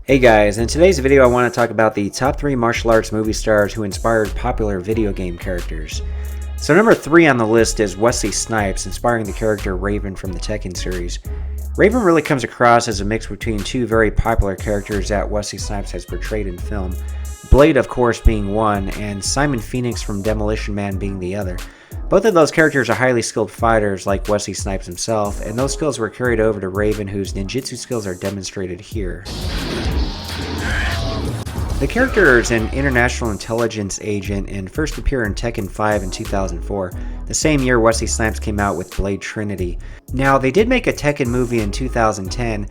Hey guys, in today's video I want to talk about the top 3 martial arts movie stars who inspired popular video game characters. So number 3 on the list is Wesley Snipes, inspiring the character Raven from the Tekken series. Raven really comes across as a mix between two very popular characters that Wesley Snipes has portrayed in film. Blade, of course, being one, and Simon Phoenix from Demolition Man being the other. Both of those characters are highly skilled fighters like Wesley Snipes himself, and those skills were carried over to Raven, whose ninjutsu skills are demonstrated here. The character is an international intelligence agent and first appeared in Tekken 5 in 2004, the same year Wesley Snipes came out with Blade Trinity. Now, they did make a Tekken movie in 2010,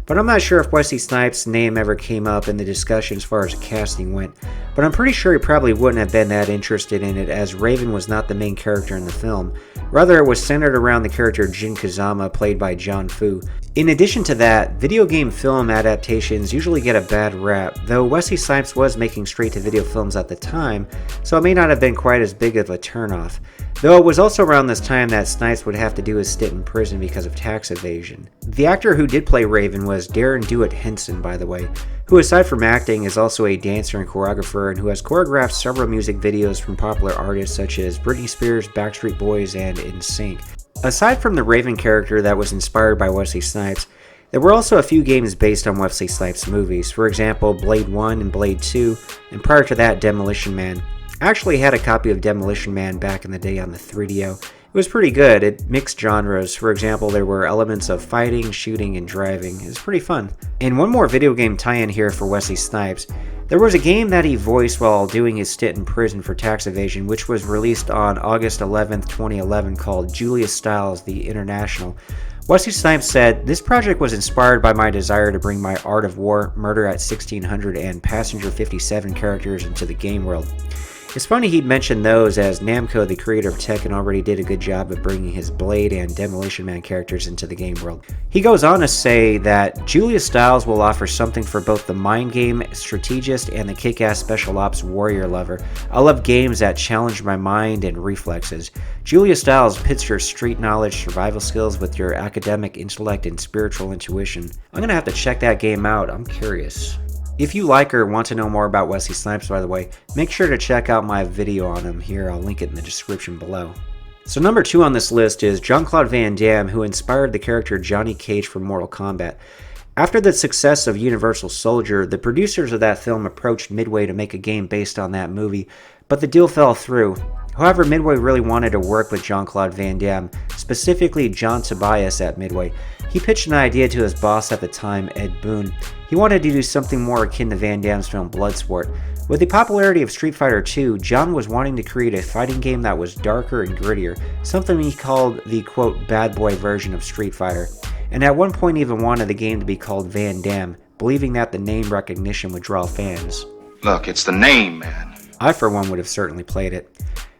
but I'm not sure if Wesley Snipes' name ever came up in the discussion as far as casting went, but I'm pretty sure he probably wouldn't have been that interested in it, as Raven was not the main character in the film. Rather, it was centered around the character Jin Kazama, played by John Fu. In addition to that, video game film adaptations usually get a bad rap, though Wesley Snipes was making straight-to-video films at the time, so it may not have been quite as big of a turnoff. Though it was also around this time that Snipes would have to do his stint in prison because of tax evasion. The actor who did play Raven was Darren Dewitt Henson, by the way, who aside from acting is also a dancer and choreographer and who has choreographed several music videos from popular artists such as Britney Spears, Backstreet Boys, and NSYNC. Aside from the Raven character that was inspired by Wesley Snipes, there were also a few games based on Wesley Snipes movies, for example Blade 1 and Blade 2, and prior to that Demolition Man. I actually had a copy of Demolition Man back in the day on the 3DO. It was pretty good. It mixed genres. For example, there were elements of fighting, shooting, and driving. It was pretty fun. And one more video game tie-in here for Wesley Snipes. There was a game that he voiced while doing his stint in prison for tax evasion, which was released on August 11th, 2011, called Julius Styles The International. Wesley Snipes said, "This project was inspired by my desire to bring my Art of War, Murder at 1600, and Passenger 57 characters into the game world." It's funny he'd mention those, as Namco, the creator of Tekken, already did a good job of bringing his Blade and Demolition Man characters into the game world. He goes on to say that Julius Styles will offer something for both the mind game strategist and the kick-ass special ops warrior lover. I love games that challenge my mind and reflexes. Julius Styles pits your street knowledge, survival skills with your academic intellect and spiritual intuition. I'm gonna have to check that game out, I'm curious. If you like or want to know more about Wesley Snipes, by the way, make sure to check out my video on him here. I'll link it in the description below. So number 2 on this list is Jean-Claude Van Damme, who inspired the character Johnny Cage from Mortal Kombat. After the success of Universal Soldier, the producers of that film approached Midway to make a game based on that movie, but the deal fell through. However, Midway really wanted to work with Jean-Claude Van Damme, specifically John Tobias at Midway. He pitched an idea to his boss at the time, Ed Boon. He wanted to do something more akin to Van Damme's film Bloodsport. With the popularity of Street Fighter II, John was wanting to create a fighting game that was darker and grittier, something he called the quote bad boy version of Street Fighter, and at one point even wanted the game to be called Van Damme, believing that the name recognition would draw fans. Look, it's the name, man. I for one would have certainly played it.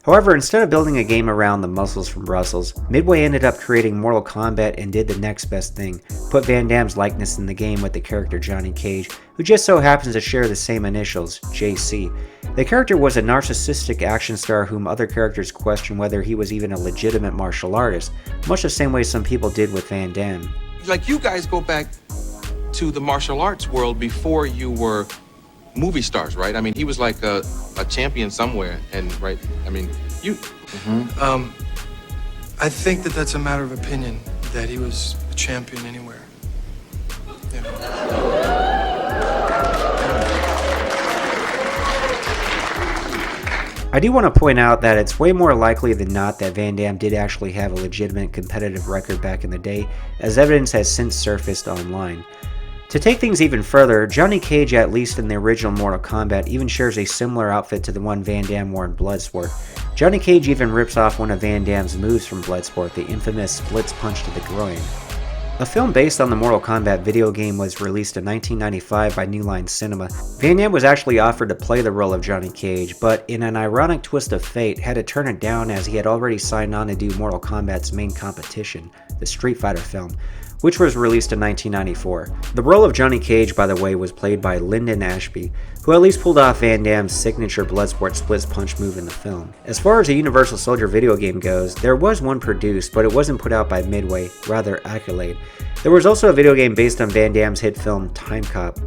However, instead of building a game around the muscles from Brussels, Midway ended up creating Mortal Kombat and did the next best thing, put Van Damme's likeness in the game with the character Johnny Cage, who just so happens to share the same initials, JC. The character was a narcissistic action star whom other characters questioned whether he was even a legitimate martial artist, much the same way some people did with Van Damme. Like, you guys go back to the martial arts world before you were movie stars, right? I mean, he was like a champion somewhere, and right, I mean, you... I think that that's a matter of opinion, that he was a champion anywhere. You know. I do want to point out that it's way more likely than not that Van Damme did actually have a legitimate competitive record back in the day, as evidence has since surfaced online. To take things even further, Johnny Cage, at least in the original Mortal Kombat, even shares a similar outfit to the one Van Damme wore in Bloodsport. Johnny Cage even rips off one of Van Damme's moves from Bloodsport, the infamous splits punch to the groin. A film based on the Mortal Kombat video game was released in 1995 by New Line Cinema. Van Damme was actually offered to play the role of Johnny Cage, but in an ironic twist of fate, had to turn it down as he had already signed on to do Mortal Kombat's main competition, the Street Fighter film, which was released in 1994. The role of Johnny Cage, by the way, was played by Lyndon Ashby, who at least pulled off Van Damme's signature Bloodsport split punch move in the film. As far as a Universal Soldier video game goes, there was one produced, but it wasn't put out by Midway, rather Accolade. There was also a video game based on Van Damme's hit film Time Cop.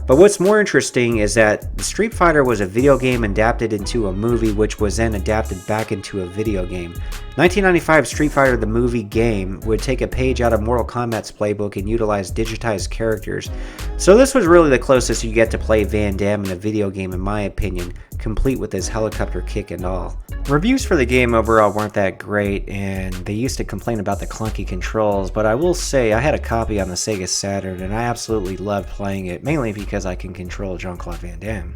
But what's more interesting is that the Street Fighter was a video game adapted into a movie, which was then adapted back into a video game. 1995 Street Fighter the movie game would take a page out of Mortal Kombat's playbook and utilize digitized characters. So this was really the closest you get to play Van Damme in a video game, in my opinion, complete with his helicopter kick and all. Reviews for the game overall weren't that great, and they used to complain about the clunky controls, but I will say I had a copy on the Sega Saturn and I absolutely loved playing it, mainly because I can control Jean-Claude Van Damme.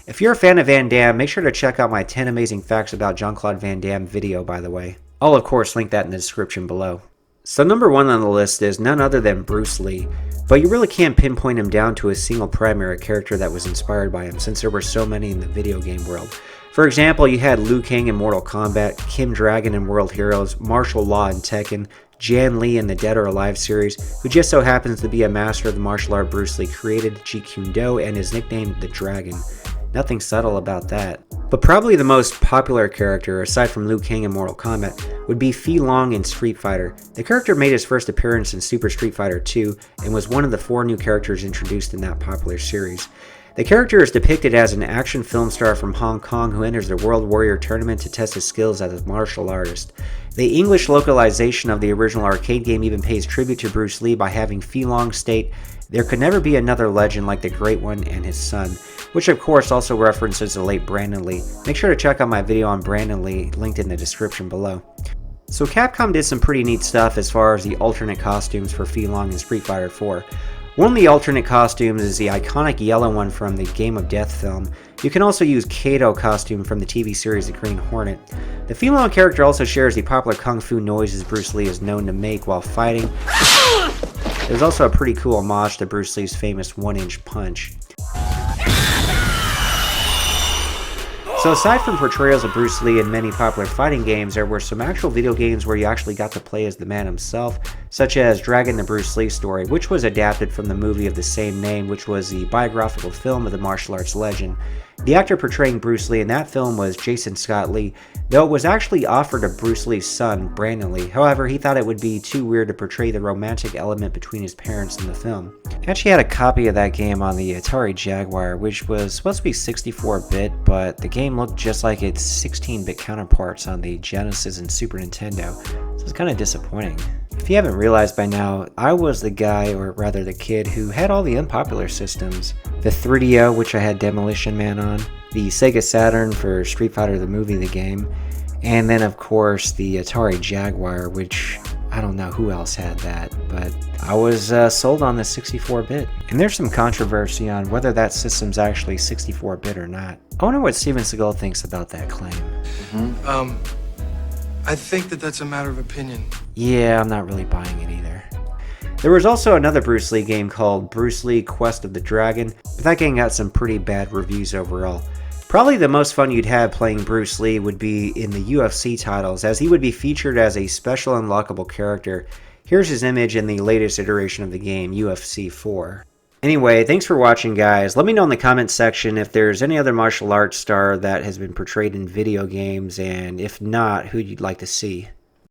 If you're a fan of Van Damme, make sure to check out my 10 amazing facts about Jean-Claude Van Damme video, by the way. I'll of course link that in the description below. So number 1 on the list is none other than Bruce Lee, but you really can't pinpoint him down to a single primary character that was inspired by him, since there were so many in the video game world. For example, you had Liu Kang in Mortal Kombat, Kim Dragon in World Heroes, Martial Law in Tekken, Jan Lee in the Dead or Alive series, who just so happens to be a master of the martial art Bruce Lee created, Jeet Kune Do, and is nicknamed the Dragon. Nothing subtle about that. But probably the most popular character, aside from Liu Kang in Mortal Kombat, would be Fei Long in Street Fighter. The character made his first appearance in Super Street Fighter 2 and was one of the 4 new characters introduced in that popular series. The character is depicted as an action film star from Hong Kong who enters the World Warrior Tournament to test his skills as a martial artist. The English localization of the original arcade game even pays tribute to Bruce Lee by having Fei Long state, "There could never be another legend like the Great One and his son," which of course also references the late Brandon Lee. Make sure to check out my video on Brandon Lee, linked in the description below. So Capcom did some pretty neat stuff as far as the alternate costumes for Fei Long in Street Fighter 4. One of the alternate costumes is the iconic yellow one from the Game of Death film. You can also use Kato costume from the TV series The Green Hornet. The Fei Long character also shares the popular kung fu noises Bruce Lee is known to make while fighting. There's also a pretty cool homage to Bruce Lee's famous 1-inch punch. So aside from portrayals of Bruce Lee in many popular fighting games, there were some actual video games where you actually got to play as the man himself, such as Dragon the Bruce Lee Story, which was adapted from the movie of the same name, which was the biographical film of the martial arts legend. The actor portraying Bruce Lee in that film was Jason Scott Lee, though it was actually offered to Bruce Lee's son, Brandon Lee. However, he thought it would be too weird to portray the romantic element between his parents in the film. I actually had a copy of that game on the Atari Jaguar, which was supposed to be 64-bit, but the game looked just like its 16-bit counterparts on the Genesis and Super Nintendo, so it's kind of disappointing. If you haven't realized by now, I was the guy, or rather the kid, who had all the unpopular systems. The 3DO, which I had Demolition Man on, the Sega Saturn for Street Fighter the movie, the game, and then of course the Atari Jaguar, which I don't know who else had that, but I was sold on the 64-bit. And there's some controversy on whether that system's actually 64-bit or not. I wonder what Steven Seagal thinks about that claim. I think that that's a matter of opinion. Yeah, I'm not really buying it either. There was also another Bruce Lee game called Bruce Lee Quest of the Dragon, but that game got some pretty bad reviews overall. Probably the most fun you'd have playing Bruce Lee would be in the UFC titles, as he would be featured as a special unlockable character. Here's his image in the latest iteration of the game, UFC 4. Anyway, thanks for watching, guys. Let me know in the comments section if there's any other martial arts star that has been portrayed in video games, and if not, who you'd like to see.